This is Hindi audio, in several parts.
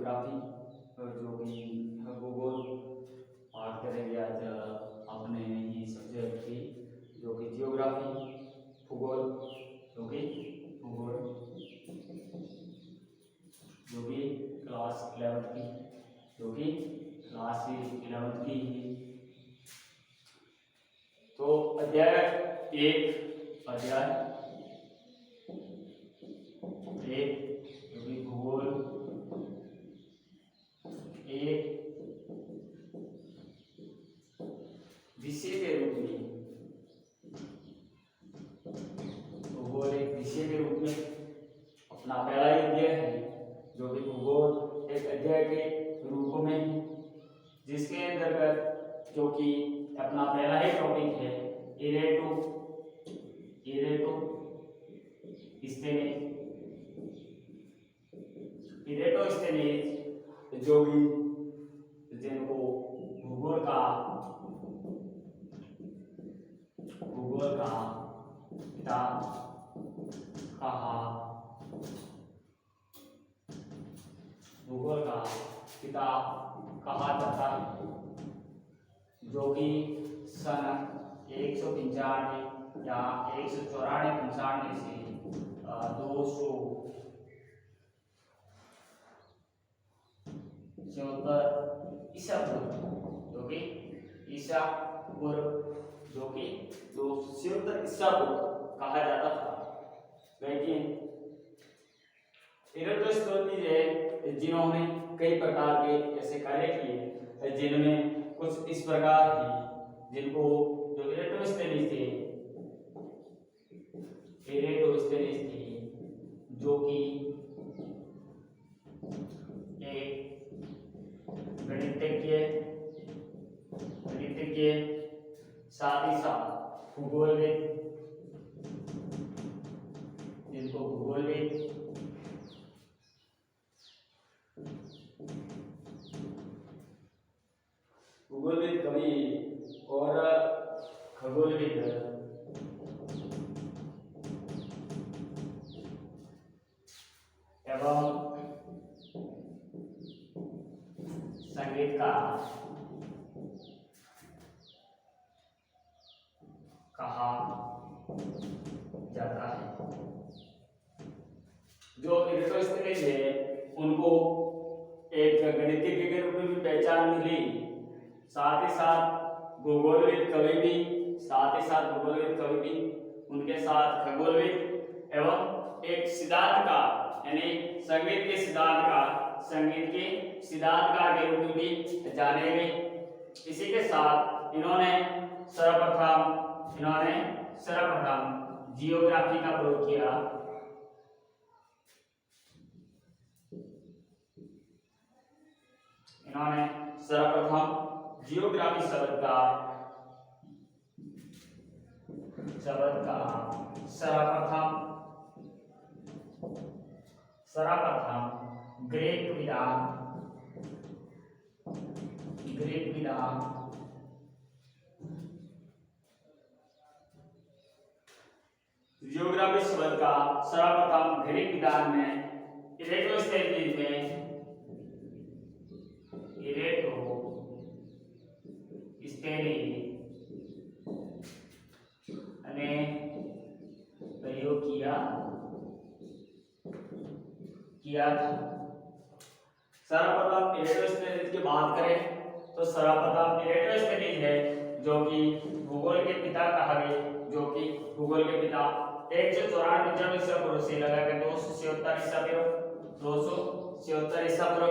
जियोग्राफी जो कि भूगोल बात करेंगे आज अपने ही सब्जेक्ट की जो कि जियोग्राफी भूगोल जो कि भूगोल जो कि क्लास 11th की जो कि क्लास 11th की तो अध्याय एक जो कि भूगोल एक विषय के रूप में भूगोल एक विषय के रूप में अपना पहला ही अध्याय है जो कि भूगोल एक अध्याय के रूप में जिसके अंतर्गत जो कि अपना पहला ही टॉपिक है इरेटोस्थेनीज जो भी जिनको भूगोल का पिता कहा जाता है जो कि सन 195 या 194 से 276 ईसा पूर्व जो कि ईसा पूर्व कहा जाता था। लेकिन इरेटोस्थेनीज है जिन्होंने कई प्रकार के ऐसे कार्य किए जिनमें कुछ इस प्रकार थी जिनको जो इरेटोस्थेनीज थे जो कि एक गणितज्ञ साथ ही साथ भूगोलविद जिनको भूगोलविद कवि और खगोलविद एवं संगीतकार कहा जाता है। जो इरेटोस्थेनीज है उनको एक गणितज्ञ के रूप में भी पहचान मिली, साथ ही साथ भूगोलविद कवि भी उनके साथ खगोलविद एवं एक सिद्धांतकार यानी संगीत के सिद्धांतकार के रूप में भी जाने गए। इसी के साथ इन्होंने सर्वप्रथम जियोग्राफी का प्रयोग किया। इन्होंने सर्वप्रथम जियोग्राफी शब्द का सर्वप्रथम ग्रीक विधान जियोग्राफी शब्द का सर्वप्रथम ग्रीक विधान में इरेटोस्थेनीज ने प्रयोग किया था। सर्वप्रथम इरेटोस्थेनीज की बात करें तो सर्वप्रथम इरेटोस्थेनीज है जो कि भूगोल के पिता कहा गए, जो कि भूगोल के पिता 194 ईसा पूर्व से लगाकर 276 ईसा पूर्व।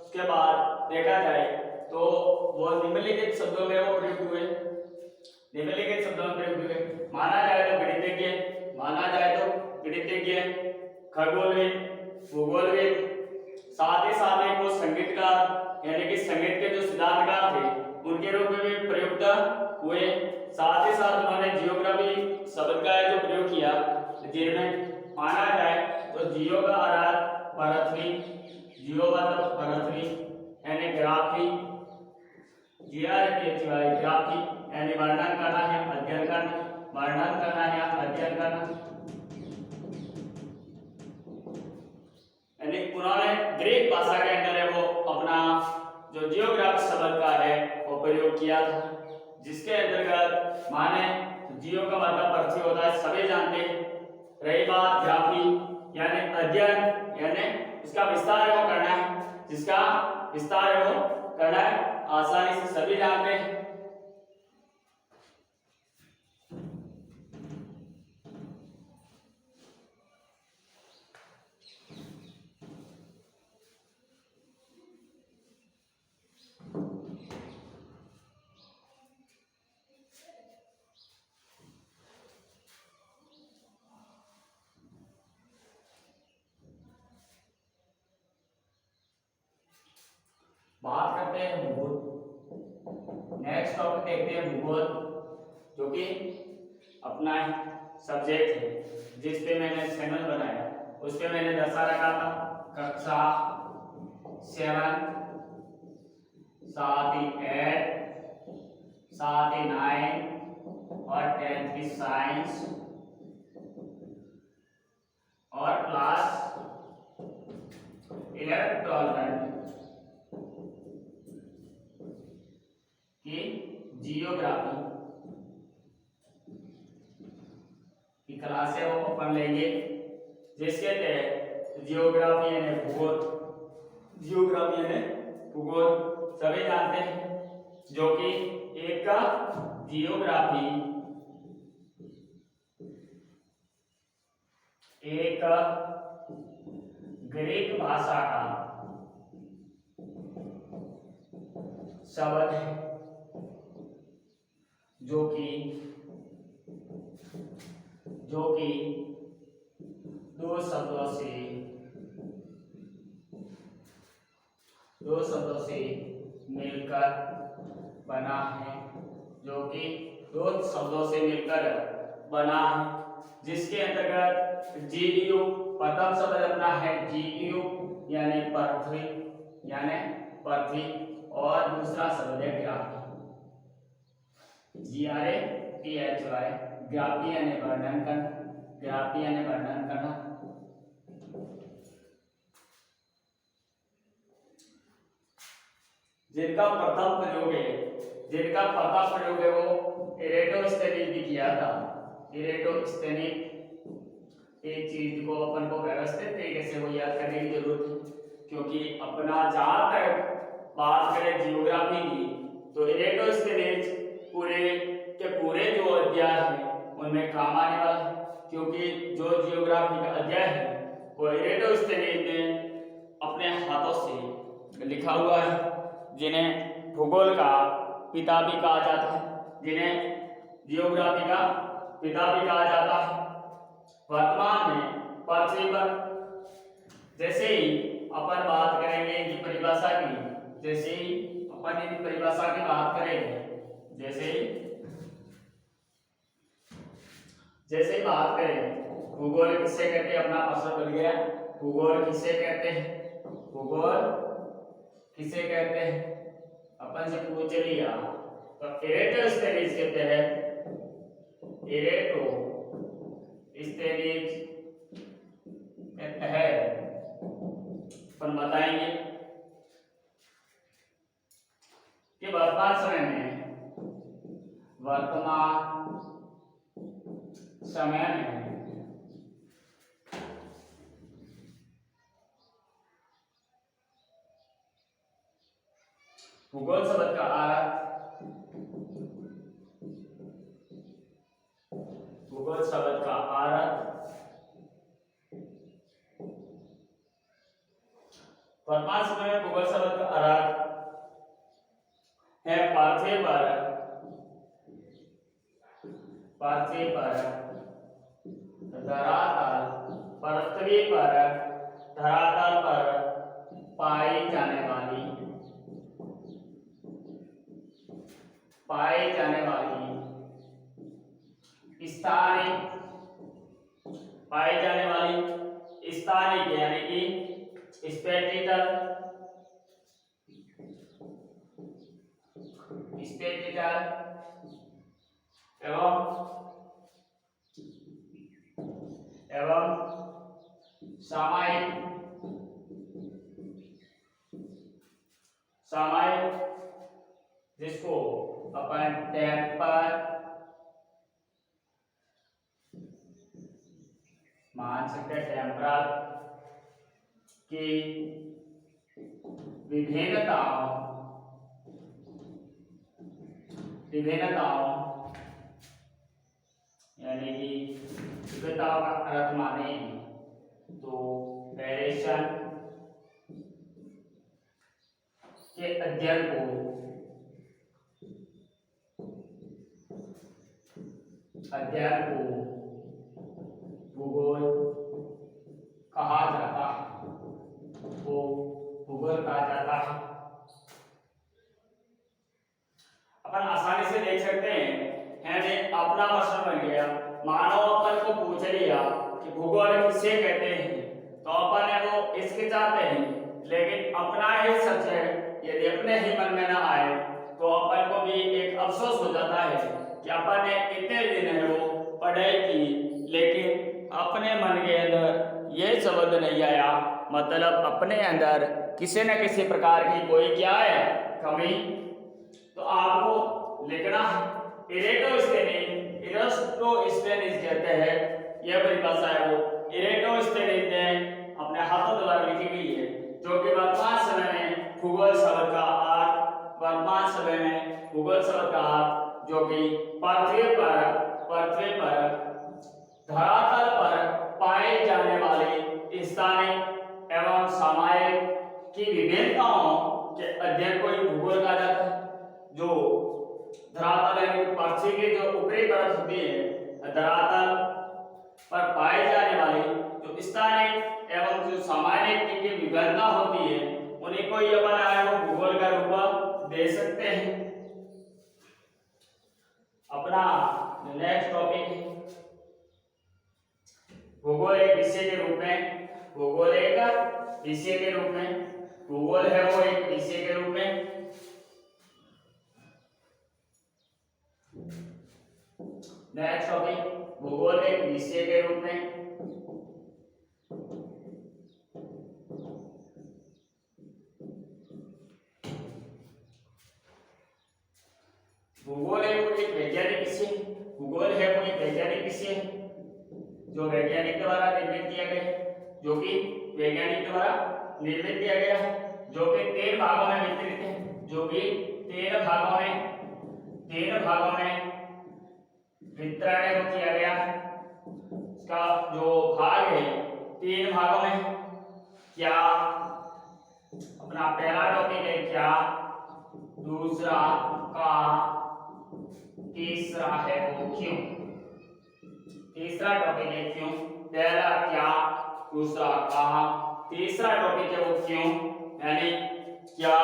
उसके बाद देखा जाए तो वो निम्नलिखित शब्दों में वो प्रयुक्त हुए। माना जाए तो गणितज्ञ, खगोलविद, भूगोलविद, साथ ही साथ एक वो संगीतकार यानी कि संगीत के जो सिद्धांतकार थे उनके रूप में भी प्रयुक्त हुए। साथ ही साथ उन्होंने जियोग्राफी शब्द का जो प्रयोग किया जिनमें माना जाए तो जियो का अर्थ पृथ्वी यानी ग्राफी यानी वर्णन करना है, अध्ययन करना। यानी उन्होंने ग्रीक भाषा के अंदर है वो जो जियोग्राफी शब्द का है वो प्रयोग किया था, जिसके अंतर्गत माने जियो का मतलब पृथ्वी होता है, सभी जानते हैं। रही बात ग्राफी यानी अध्ययन, यानी इसका विस्तार है वो करना है, जिसका विस्तार है वो करना है, आसानी से सभी जानते हैं। बात करते हैं भूगोल। नेक्स्ट टॉपिक देखते हैं भूगोल, जो कि अपना सब्जेक्ट है, जिस पे मैंने चैनल बनाया उस पे मैंने दर्शा रखा था कक्षा 7, साथ ही 8, साथ ही 9 और 10th की साइंस और क्लास 11 12 की जियोग्राफी की क्लास है वो अपन लेंगे, जिसके तहत जियोग्राफी यानी भूगोल, जियोग्राफी यानी भूगोल सभी जानते हैं, जो कि एक का जियोग्राफी एक ग्रीक भाषा का शब्द है, जो कि दो शब्दों से मिलकर बना है, जो कि दो शब्दों से मिलकर बना है, जिसके अंतर्गत जीयू प्रथम शब्द अपना है जीयू यानी पृथ्वी और दूसरा शब्द है ग्राफी, GRAPHY ग्राफी यानी वर्णन करना। जिनका प्रथम प्रयोग है वो इरेटोस्थेनीज ने किया था। इरेटोस्थेनीज एक चीज को अपन को व्यवस्थित तरीके से वो याद करने की जरूरत है, क्योंकि अपना जहां तक बात करें जियोग्राफी की तो इरेटोस्थेनीज पूरे जो अध्याय है उनमें काम आने वाला है, क्योंकि जो जियोग्राफी का अध्याय है वो इरेटोस्थेनीज ने अपने हाथों से लिखा हुआ है, जिन्हें भूगोल का पिता भी कहा जाता है, जिन्हें जियोग्राफी का पिता भी कहा जाता है। वर्तमान में पृथ्वी पर जैसे ही अपन बात करेंगे इनकी परिभाषा की, जैसे ही अपन इनकी परिभाषा की बात करेंगे, जैसे ही बात करें भूगोल किसे कहते हैं, अपना प्रश्न बन गया, भूगोल किसे कहते हैं, अपन से पूछ लिया तो इरेटोस्थेनीज के तहत अपन बताएंगे कि वर्तमान समय में भूगोल शब्द का अर्थ वर्तमान समय में भूगोल शब्द का अर्थ है पृथ्वी पर धरातल पर पाई जाने वाली स्थानिक यानी कि स्पेटिटल एवं सामायिक, जिसको अपन टेम्पर मान सकते हैं, टेम्परल की विभिन्नताओं यानी कि विभिन्नताओं का अर्थ माने तो वेरिएशन के अध्ययन को भूगोल कहा जाता है, वो भूगोल कहा जाता है। अपन आसानी से देख सकते हैं जी, अपना प्रश्न बन गया। मानो अपन को पूछ लिया कि भूगोल किसे कहते हैं, तो अपन है वो इसके चाहते हैं, लेकिन अपना ही सब्जेक्ट यदि अपने ही मन में ना आए तो अपन को भी एक अफसोस हो जाता है कि अपन ने इतने दिन है वो पढ़ाई की, लेकिन अपने मन के अंदर ये शब्द नहीं आया, मतलब अपने अंदर किसी न किसी प्रकार की कोई क्या है कमी। तो आपको लिखना इरेटोस्थेनीज कहते हैं, यह परिभाषा है वो इरेटोस्थेनीज ने अपने हाथों द्वारा लिखी गई है, जो कि वर्तमान समय में भूगोल शब्द का अर्थ जो कि पृथ्वी पर धरातल पर पाए जाने वाले स्थानिक एवं सामायिक की विभिन्नताओं के अध्ययन को ही भूगोल कहा जाता है। जो धरातल यानी पृथ्वी की जो ऊपरी परत होती है, धरातल पर पाए जाने वाली जो स्थानिक एवं जो सामायिक की विभिन्नता होती है, उन्हीं को ही अपन आए वो भूगोल का रूप दे सकते हैं। अपना नेक्स्ट टॉपिक है भूगोल एक विषय के रूप में, भूगोल है वो एक विषय के रूप में। नेक्स्ट टॉपिक भूगोल एक विषय के रूप में। भूगोल है वो एक वैज्ञानिक विषय जो वैज्ञानिक द्वारा निर्मित किया गया है, जो कि तीन भागों में वितरित है, तीन भागों में वितरण किया गया है। इसका जो भाग है तीन भागों में, क्या अपना पहला टॉपिक है क्या, दूसरा का, तीसरा है वो क्यों। तीसरा टॉपिक है क्यों, पहला क्या, दूसरा कहा, तीसरा टॉपिक है वो क्यों, यानी क्या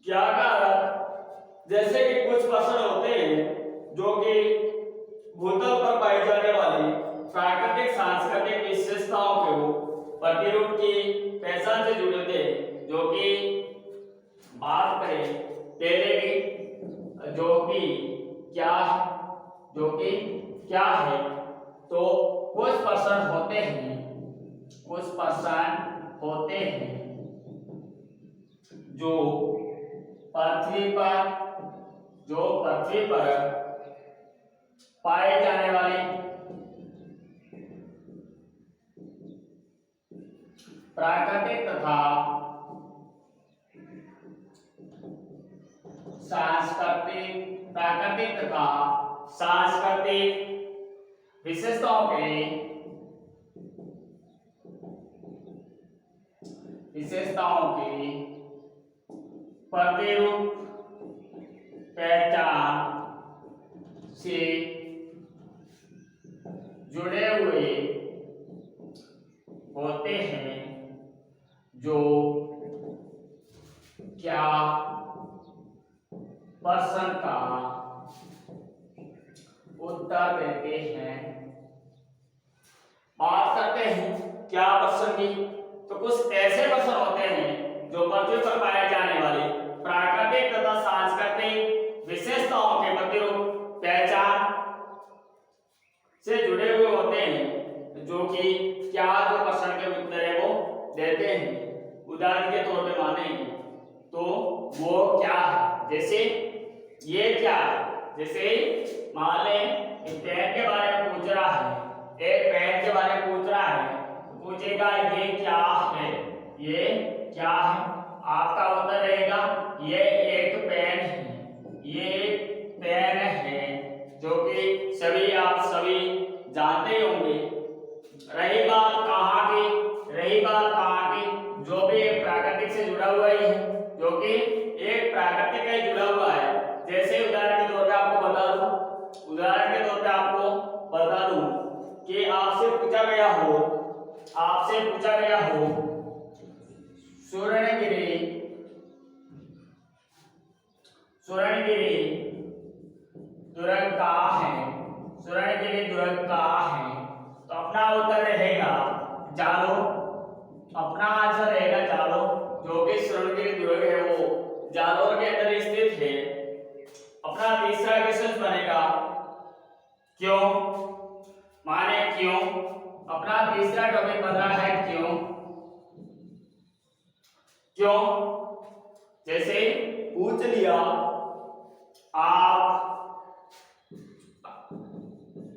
का अर्थ, जैसे कि कुछ प्रश्न होते हैं जो कि भूतल पर पाई जाने वाली प्राकृतिक सांस्कृतिक विशेषताओं के प्रतिरूप की पहचान से जुड़े थे, जो कि बात करें पहले की जो कि क्या है, तो कुछ प्रश्न होते हैं जो पृथ्वी पर पाए जाने वाले प्राकृतिक तथा सांस्कृतिक विशेषताओं की प्रतिरूप पहचान से जुड़े हुए होते हैं, जो क्या प्रश्न का उत्तर देते हैं। बात करते हैं क्या प्रश्न की, तो कुछ ऐसे प्रश्न होते हैं जो पृथ्वी पर पाए जाने वाले प्राकृतिक तथा सांस्कृतिक विशेषताओं के प्रतिरूप पहचान से जुड़े हुए होते हैं, जो कि क्या जो प्रश्न के उत्तर है वो देते हैं। उदाहरण के तौर पे माने जैसे ये क्या है, जैसे मान लें पेन के बारे में पूछ रहा है, एक पेन के बारे में पूछ रहा है तो पूछेगा ये क्या है, ये क्या है, आपका उत्तर रहेगा ये एक पेन है, ये एक पेन है, जो कि सभी आप सभी जानते होंगे। रही बात कहाँ की, जो भी एक प्राकृतिक से जुड़ा हुआ ही है, जो कि एक प्राकृतिक का ही जुड़ा हुआ है। जैसे उदाहरण के तौर पे आपको बता दूं कि आपसे पूछा गया हो सुवर्णगिरी दुर्ग कहाँ है, तो अपना उत्तर रहेगा जालो, अपना आंसर रहेगा जालो, जो कि सुवर्णगिरी दुर्ग है वो जालोर के अंदर स्थित है। अपना तीसरा क्वेश्चन बनेगा क्यों, माने क्यों, अपना तीसरा टॉपिक बन रहा है क्यों। जैसे पूछ लिया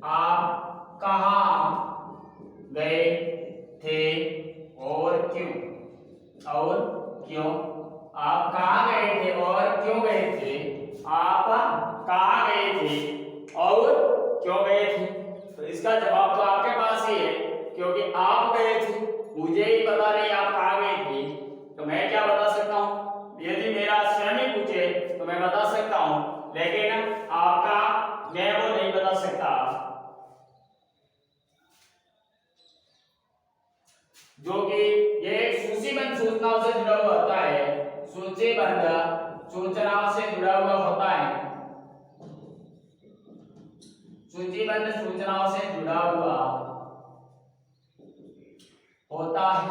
आप कहाँ गए थे और क्यों, आप कहाँ गए थे और क्यों गए थे, आप कहाँ गए थे और क्यों गए थे, तो इसका जवाब तो आपके पास ही है, क्योंकि आप गए थे, मुझे ही पता नहीं आप कहाँ गए थे, तो मैं क्या बता सकता हूँ, यदि मेरा स्वयं ही पूछे तो मैं बता सकता हूँ, लेकिन आपका मैं वो नहीं बता सकता। जो कि ये एक सूचीबद्ध सूचनाओं से जुड़ा हुआ होता है, सूचीबद्ध सूचनाओं से जुड़ा हुआ होता है, सूचीबद्ध सूचनाओं से जुड़ा हुआ होता है।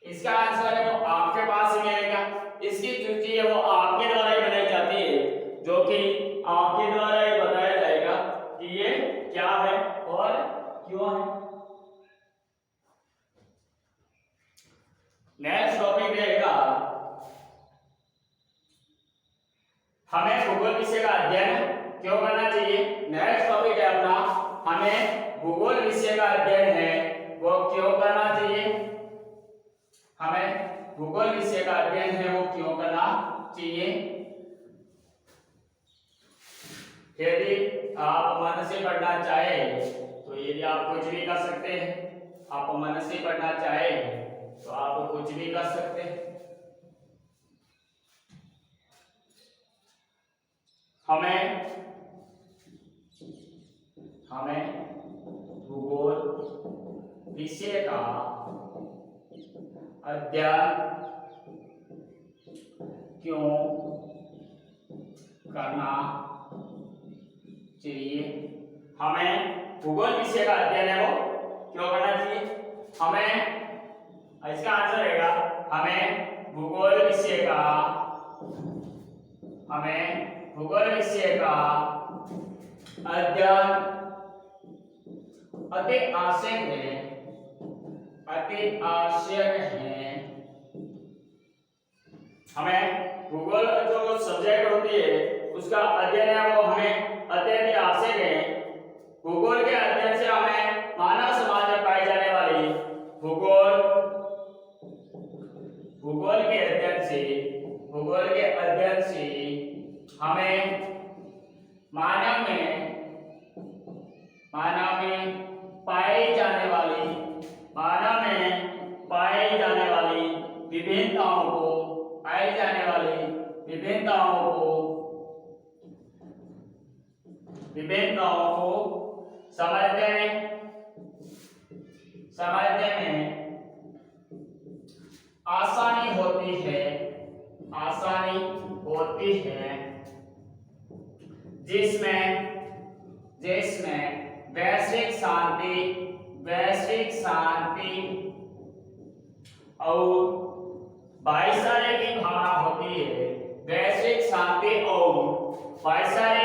इसका आंसर है वो आपके पास ही मिलेगा, इसकी सूची है वो आपके द्वारा ही बनाई जाती है, जो कि आपके द्वारा ही बताया जाएगा कि ये क्या है और क्यों है। नेक्स्ट टॉपिक रहेगा हमें भूगोल विषय का अध्ययन क्यों करना चाहिए। नेक्स्ट टॉपिक है अपना हमें भूगोल विषय का अध्ययन है वो क्यों करना चाहिए, हमें भूगोल विषय का अध्ययन है वो क्यों करना चाहिए। यदि आप मन से पढ़ना चाहे तो यदि आप कुछ भी कर सकते हैं, आप मन से पढ़ना चाहे तो आप कुछ भी कर सकते हैं। हमें भूगोल विषय का अध्ययन क्यों करना चाहिए, हमें भूगोल विषय का अध्ययन है वो क्यों करना चाहिए। इसका आंसर रहेगा हमें भूगोल विषय का अध्ययन अति आवश्यक है। हमें भूगोल जो सब्जेक्ट होती है उसका अध्ययन है वो हमें अत्यंत आवश्यक है। भूगोल के अध्ययन से हमें मानव समाज में पाई जाने वाली भूगोल के अध्ययन से हमें मानव में पाई जाने वाली विभिन्नताओं को समझने में आसानी होती है, जिसमें वैश्विक शांति और भाईचारे की भावना होती है। वैश्विक शांति और भाईचारे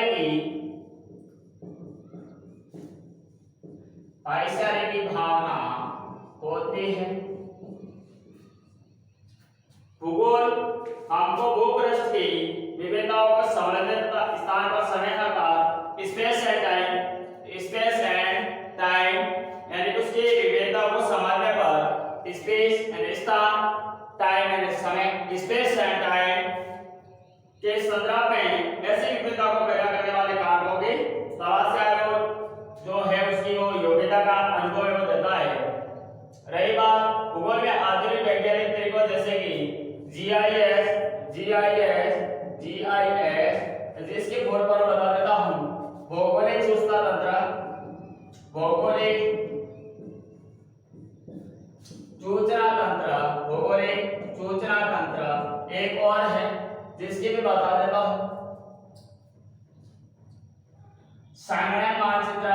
की भावना होती है। भूगोल हमको भूपृष्ठ की विभिन्नताओं को समझने तथा स्थान पर समय अर्थात स्पेस एंड टाइम यानी उसकी विभिन्नताओं को समझने पर स्पेस एंड स्थान, टाइम एंड समय, स्पेस एंड टाइम के संदर्भ में ऐसी विभिन्नताओं को पैदा करने वाले कारकों की तलाश से जो है उसकी वो योग्यता का अनुभव है वो देता है। रही बात भूगोल के आधुनिक वैज्ञानिक तरीकों जैसे कि जीआईएस जिसके फॉर पर बता देता हूं भौगोलिक सूचना सूचना तंत्र एक और है जिसकी भी बता देता हूं संगणक मानचित्र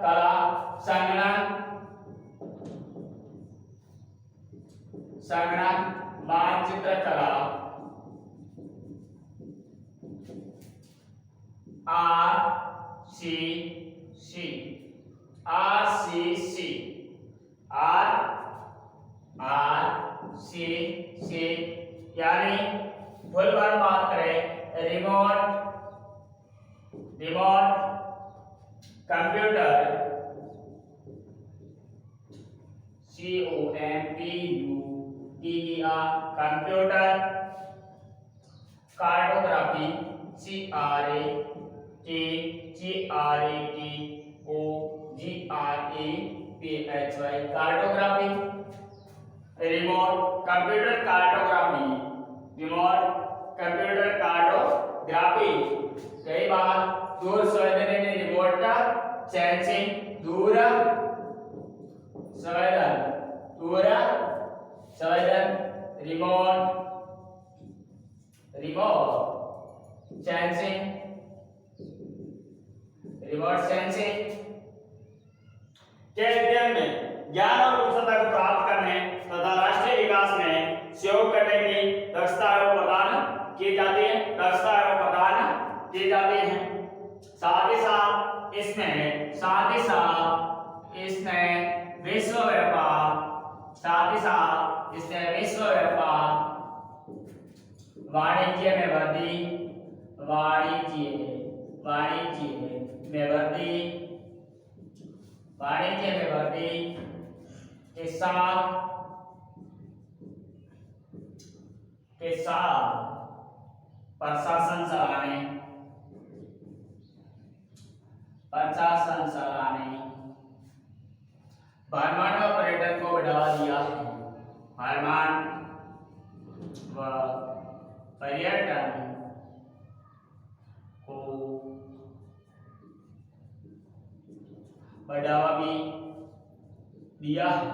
कला, संगणक मानचित्र कला RCC यानी फुल पर बात करें remote computer COMPUTER computer, cartography CRATOGRAPHY cartography, remote computer cartography कई बार दूर संवेदन रिमोट सेंसिंग दूर संवेदन रिमोट सेंसिंग के अध्ययन में ज्ञान और कुशलता को प्राप्त करने तथा राष्ट्रीय विकास में सहयोग करने की दक्षता प्रदान की जाती है। साथ ही साथ इसमें विश्व व्यापार वाणिज्य में वृद्धि के साथ प्रशासन चलाने भ्रमण व पर्यटन को बढ़ावा दिया है। भ्रमण व पर्यटन को बढ़ावा भी दिया है।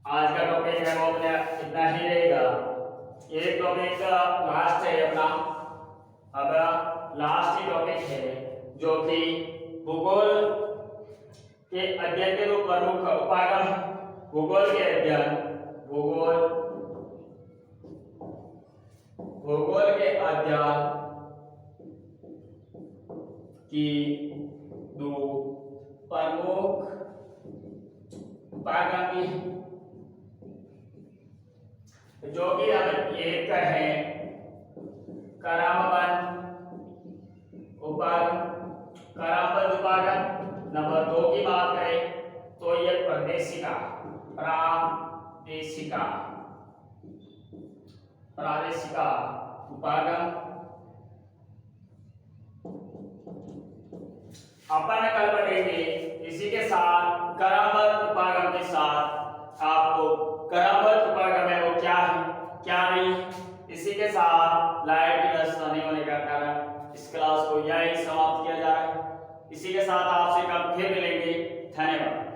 आज का टॉपिक है वो अपने इतना ही रहेगा। एक टॉपिक का लास्ट है अपना, अब लास्ट ही टॉपिक है जो कि भूगोल के अध्ययन के दो प्रमुख उपागम भूगोल के अध्ययन की दो प्रमुख उपागम जो कि हम एक है करामबंद उपागम, नंबर 2 की बात करें तो ये प्रादेशिक उपागम। अपन कल पढ़ेंगे इसी के साथ करामबंद उपागम के साथ आपको करामबंद उपागम है वो क्या है क्या नहीं, इसी के साथ लाइट की व्यवस्था नहीं होने का कारण इस क्लास को यही समाप्त किया जा रहा है। इसी के साथ आपसे कल फिर मिलेंगे। धन्यवाद।